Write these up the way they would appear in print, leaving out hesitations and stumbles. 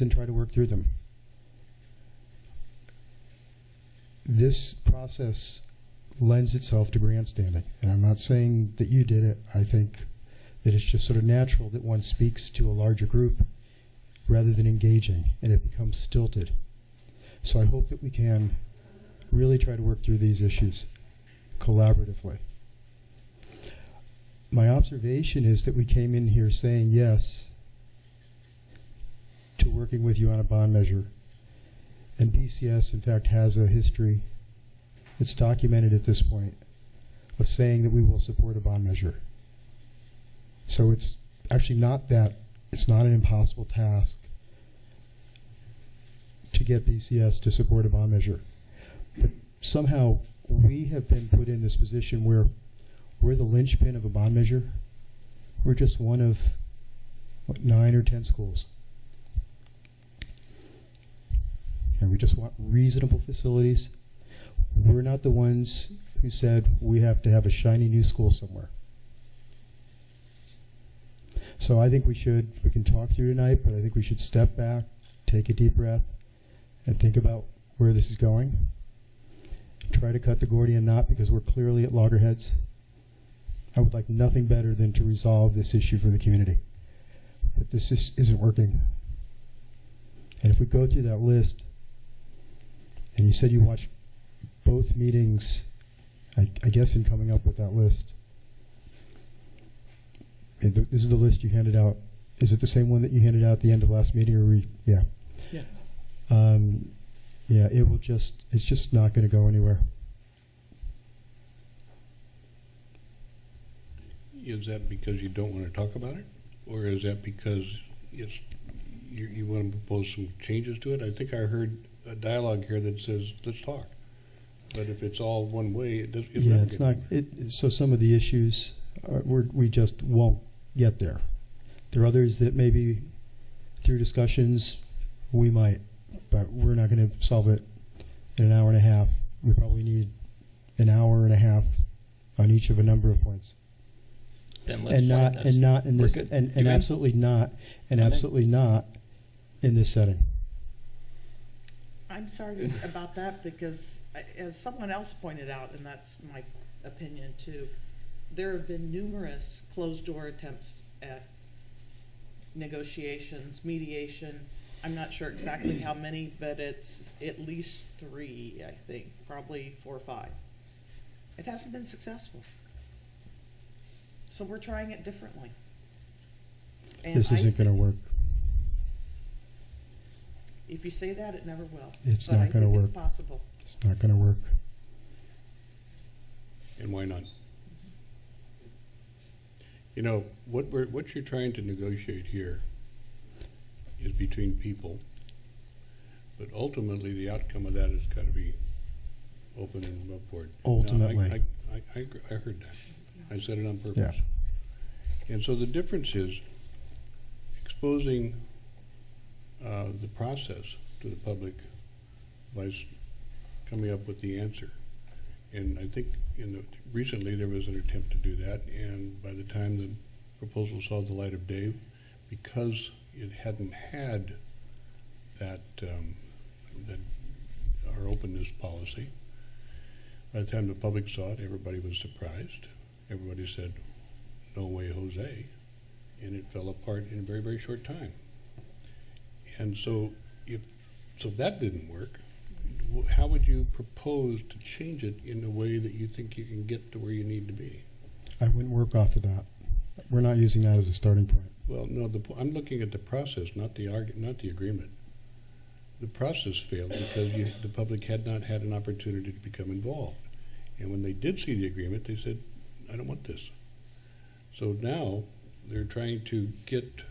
and try to work through them. This process lends itself to grandstanding, and I'm not saying that you did it. I think that it's just sort of natural that one speaks to a larger group rather than engaging, and it becomes stilted. So I hope that we can really try to work through these issues collaboratively. My observation is that we came in here saying yes to working with you on a bond measure. And BCS, in fact, has a history that's documented at this point of saying that we will support a bond measure. So it's actually not that, it's not an impossible task to get BCS to support a bond measure. But somehow we have been put in this position where we're the linchpin of a bond measure. We're just one of, what, 9 or 10 schools. And we just want reasonable facilities. We're not the ones who said we have to have a shiny new school somewhere. So I think we can talk through tonight, but I think we should step back, take a deep breath, and think about where this is going. Try to cut the Gordian knot, because we're clearly at loggerheads. I would like nothing better than to resolve this issue for the community. But this isn't working. And if we go through that list, and you said you watched both meetings, I guess, in coming up with that list. This is the list you handed out. Is it the same one that you handed out at the end of last meeting? Or yeah. Yeah. Yeah, it's just not going to go anywhere. Is that because you don't want to talk about it? Or is that because you want to propose some changes to it? I think I heard a dialogue here that says, let's talk. But if it's all one way, it's not. So some of the issues, we just won't get there. There are others that maybe through discussions we might, but we're not going to solve it in an hour and a half. We probably need an hour and a half on each of a number of points. Then let's not in this, and absolutely not, absolutely not in this setting. I'm sorry about that, because as someone else pointed out, and that's my opinion too, there have been numerous closed-door attempts at negotiations, mediation. I'm not sure exactly how many, but it's at least 3, I think, probably 4 or 5. It hasn't been successful. So we're trying it differently. And this isn't going to work. If you say that, it never will. It's not going to work. It's possible. It's not going to work. And why not? You know, what you're trying to negotiate here is between people, but ultimately the outcome of that has got to be open and above board. Ultimately. Now, I heard that. I said it on purpose. Yeah. And so the difference is exposing the process to the public by coming up with the answer. And I think recently there was an attempt to do that, and by the time the proposal saw the light of day, because it hadn't had that our openness policy, by the time the public saw it, everybody was surprised. Everybody said, "No way, Jose," and it fell apart in a very, very short time. And so, if that didn't work, how would you propose to change it in a way that you think you can get to where you need to be? I wouldn't work off of that. We're not using that as a starting point. Well, no, I'm looking at the process, not the agreement. The process failed because the public had not had an opportunity to become involved. And when they did see the agreement, they said, "I don't want this." So now they're trying to get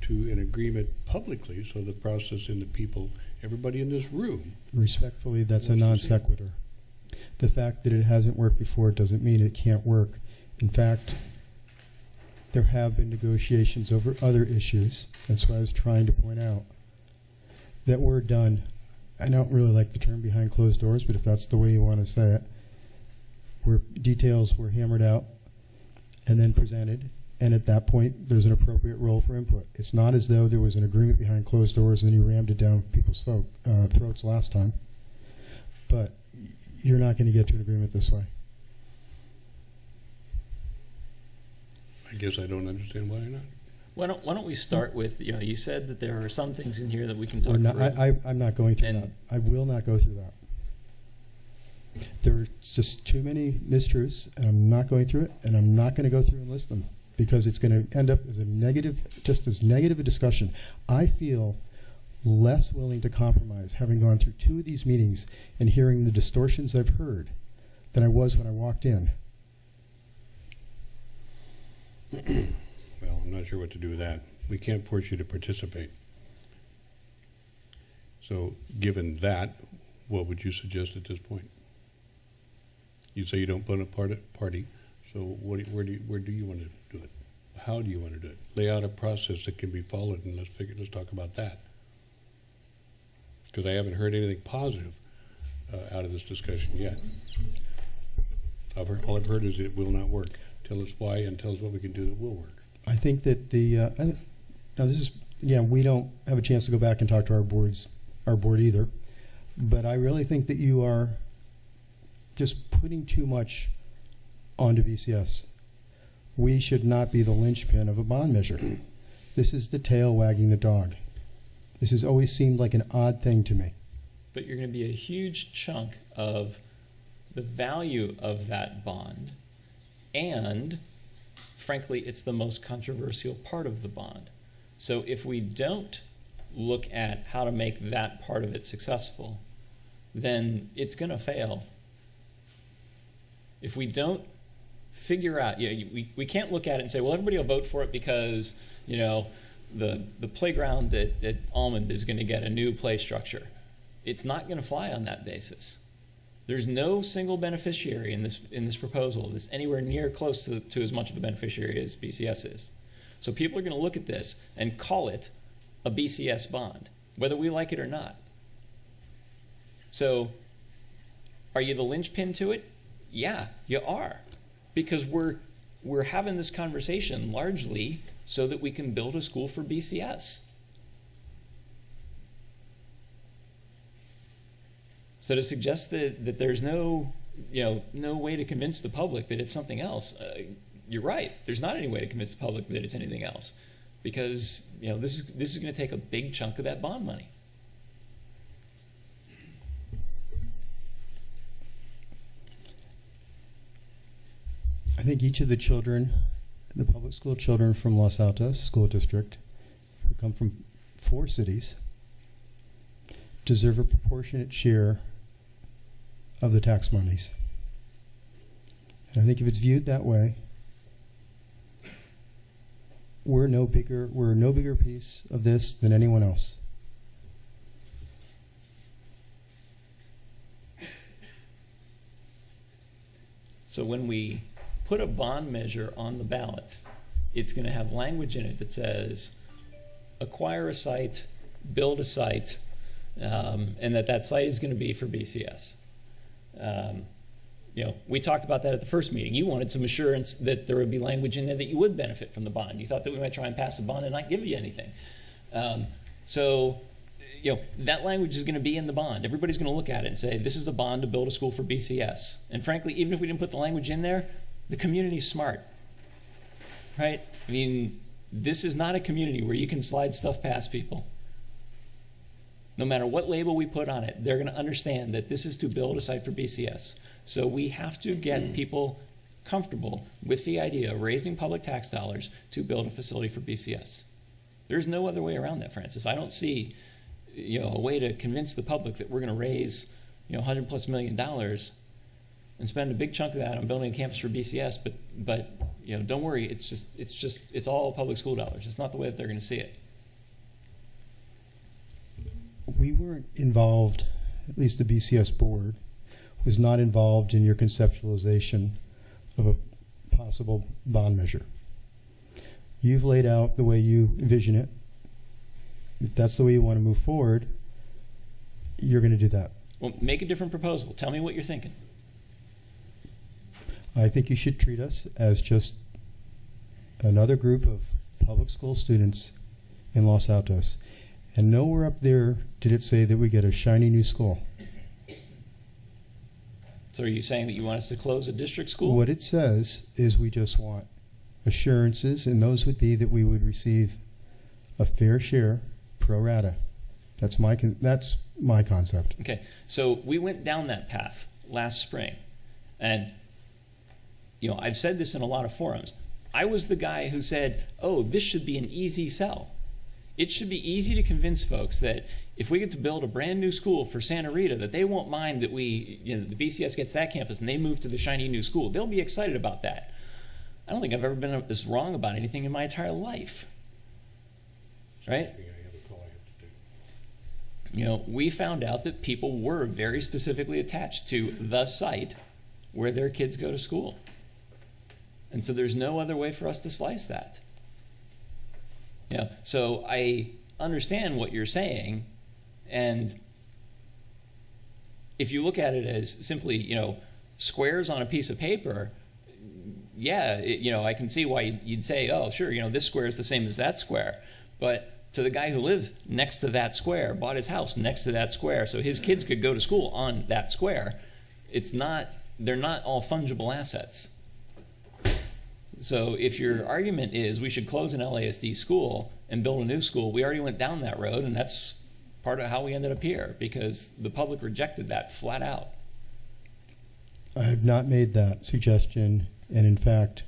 to an agreement publicly, so the process and the people, everybody in this room. Respectfully, that's a non sequitur. The fact that it hasn't worked before doesn't mean it can't work. In fact, there have been negotiations over other issues. That's what I was trying to point out. That were done. I don't really like the term behind closed doors, but if that's the way you want to say it, where details were hammered out and then presented, And at that point, there's an appropriate role for input. It's not as though there was an agreement behind closed doors and then you rammed it down people's throats last time. But you're not going to get to an agreement this way. I guess I don't understand why not. Why don't we start with, you said that there are some things in here that we can talk Not, through. I'm not going through And- that. I will not go through that. There's just too many mistruths, and I'm not going through it, and I'm not going to go through and list them because it's going to end up as a negative, just as negative a discussion. I feel less willing to compromise having gone through 2 of these meetings and hearing the distortions I've heard than I was when I walked in. Well, I'm not sure what to do with that. We can't force you to participate. So, given that, what would you suggest at this point? You say you don't put a party, so where do you want to do it? How do you want to do it? Lay out a process that can be followed, and let's talk about that. Because I haven't heard anything positive out of this discussion yet. All I've heard is it will not work. Tell us why and tell us what we can do that will work. I think that now this is, we don't have a chance to go back and talk to our board either, but I really think that you are just putting too much onto BCS. We should not be the linchpin of a bond measure. This is the tail wagging the dog. This has always seemed like an odd thing to me. But you're going to be a huge chunk of the value of that bond, and frankly, it's the most controversial part of the bond. So if we don't look at how to make that part of it successful, then it's going to fail. If we don't figure out, we can't look at it and say, well, everybody will vote for it because, the playground at Almond is going to get a new play structure. It's not going to fly on that basis. There's no single beneficiary in this proposal that's anywhere near close to as much of a beneficiary as BCS is. So people are going to look at this and call it a BCS bond, whether we like it or not. So are you the linchpin to it? Yeah, you are. Because we're having this conversation largely so that we can build a school for BCS. So to suggest that there's no way to convince the public that it's something else, you're right. There's not any way to convince the public that it's anything else, because this is going to take a big chunk of that bond money. I think each of the children, the public school children from Los Altos School District, who come from 4 cities, deserve a proportionate share of the tax monies. And I think if it's viewed that way, we're no bigger piece of this than anyone else. So when we put a bond measure on the ballot, it's going to have language in it that says acquire a site, build a site, and that site is going to be for BCS. We talked about that at the first meeting. You wanted some assurance that there would be language in there that you would benefit from the bond. You thought that we might try and pass a bond and not give you anything. That language is going to be in the bond. Everybody's going to look at it and say, this is a bond to build a school for BCS. And frankly, even if we didn't put the language in there, the community's smart, right? I mean, this is not a community where you can slide stuff past people. No matter what label we put on it, they're going to understand that this is to build a site for BCS. So we have to get people comfortable with the idea of raising public tax dollars to build a facility for BCS. There's no other way around that, Francis. I don't see a way to convince the public that we're going to raise $100+ million and spend a big chunk of that on building a campus for BCS, but don't worry, it's all public school dollars. It's not the way that they're going to see it. We weren't involved, at least the BCS board was not involved in your conceptualization of a possible bond measure. You've laid out the way you envision it. If that's the way you want to move forward, you're going to do that. Well, make a different proposal. Tell me what you're thinking. I think you should treat us as just another group of public school students in Los Altos. And nowhere up there did it say that we get a shiny new school. So are you saying that you want us to close a district school? What it says is we just want assurances, and those would be that we would receive a fair share pro rata. That's my concept. Okay, so we went down that path last spring, and I've said this in a lot of forums. I was the guy who said, "Oh, this should be an easy sell. It should be easy to convince folks that if we get to build a brand new school for Santa Rita, that they won't mind that the BCS gets that campus and they move to the shiny new school. They'll be excited about that." I don't think I've ever been this wrong about anything in my entire life, right? We found out that people were very specifically attached to the site where their kids go to school. And so there's no other way for us to slice that. So I understand what you're saying, and if you look at it as simply, squares on a piece of paper, I can see why you'd say, oh, sure, this square is the same as that square. But to the guy who lives next to that square, bought his house next to that square, so his kids could go to school on that square, they're not all fungible assets. So if your argument is we should close an LASD school and build a new school, we already went down that road, and that's part of how we ended up here, because the public rejected that flat out. I have not made that suggestion, and in fact,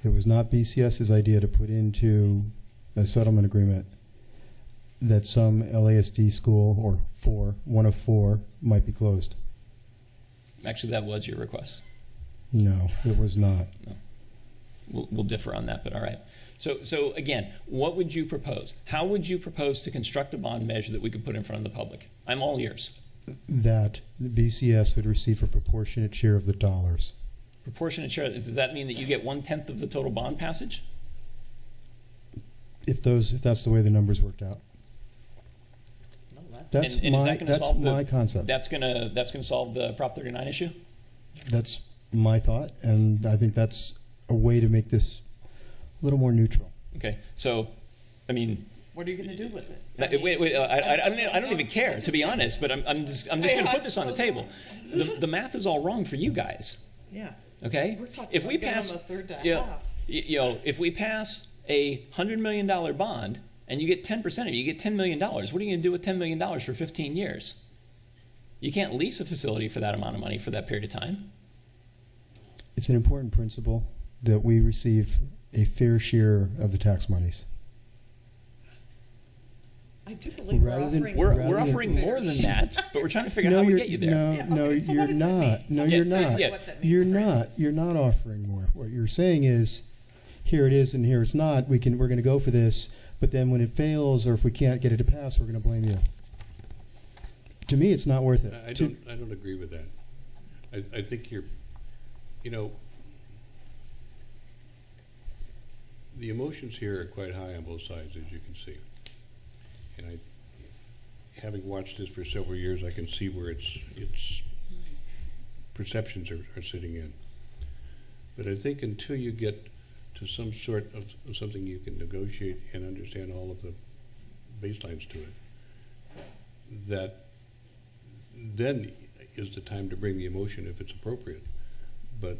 it was not BCS's idea to put into a settlement agreement that some LASD school, or one of four, might be closed. Actually, that was your request. No, it was not. No. We'll differ on that, but all right. So again, what would you propose? How would you propose to construct a bond measure that we could put in front of the public? I'm all ears. That the BCS would receive a proportionate share of the dollars. Proportionate share, does that mean that you get 1/10 of the total bond passage? If that's the way the numbers worked out. That's my concept. That's gonna solve the Prop 39 issue? That's my thought, and I think that's a way to make this a little more neutral. Okay, so, I mean, What are you going to do with it? I don't even care, to be honest, but I'm just going to put this on the table. The math is all wrong for you guys. Yeah. Okay? We're talking If we about pass, a third to half. if we pass a $100 million bond and you get 10% of it, you get $10 million. What are you going to do with $10 million for 15 years? You can't lease a facility for that amount of money for that period of time. It's an important principle that we receive a fair share of the tax monies. I do believe We're offering more than that, but we're trying to figure out how we get you there. You're not. No, you're not. You're not. You're not offering more. What you're saying is, here it is and here it's not. We're going to go for this, but then when it fails or if we can't get it to pass, we're going to blame you. To me, it's not worth it. I don't agree with that. I think the emotions here are quite high on both sides, as you can see. And having watched this for several years, I can see where its perceptions are sitting in. But I think until you get to some sort of something you can negotiate and understand all of the baselines to it, that then is the time to bring the emotion if it's appropriate. But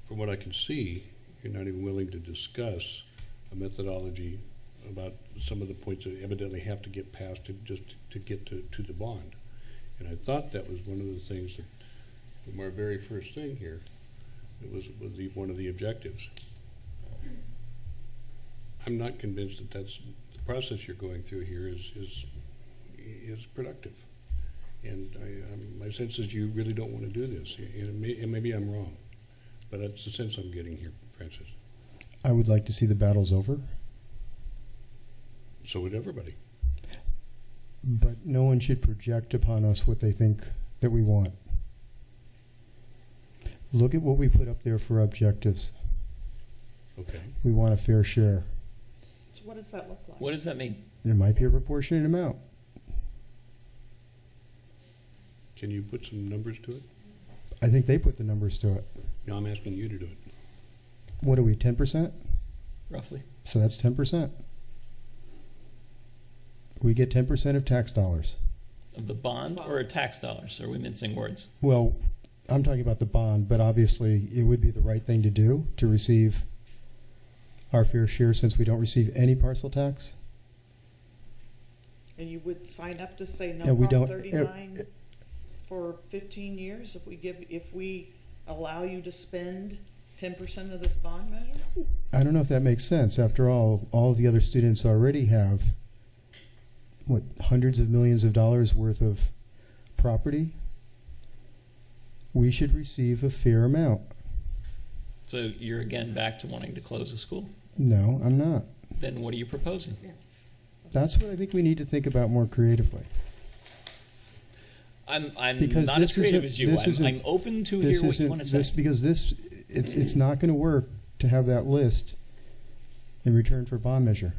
from what I can see, you're not even willing to discuss a methodology about some of the points that evidently have to get passed to get to the bond. And I thought that was one of the things that, from our very first thing here, it was one of the objectives. I'm not convinced that that's the process you're going through here is productive. And my sense is you really don't want to do this. And maybe I'm wrong, but that's the sense I'm getting here, Francis. I would like to see the battles over. So would everybody. But no one should project upon us what they think that we want. Look at what we put up there for objectives. Okay. We want a fair share. So what does that look like? What does that mean? There might be a proportionate amount. Can you put some numbers to it? I think they put the numbers to it. No, I'm asking you to do it. What are we, 10%? roughly. So that's 10%. We get 10% of tax dollars. Of the bond or tax dollars? Are we mincing words? Well, I'm talking about the bond, but obviously it would be the right thing to do to receive our fair share since we don't receive any parcel tax. And you would sign up to say no And we Prop don't- 39 for 15 years if we allow you to spend 10% of this bond measure? I don't know if that makes sense. After all the other students already have, what, hundreds of millions of dollars worth of property. We should receive a fair amount. So you're again back to wanting to close the school. No, I'm not. Then what are you proposing? That's what I think we need to think about more creatively. I'm Because not as this creative isn't- as you. this isn't- I'm open to This hear what you want isn't to this say. because it's not going to work to have that list in return for bond measure.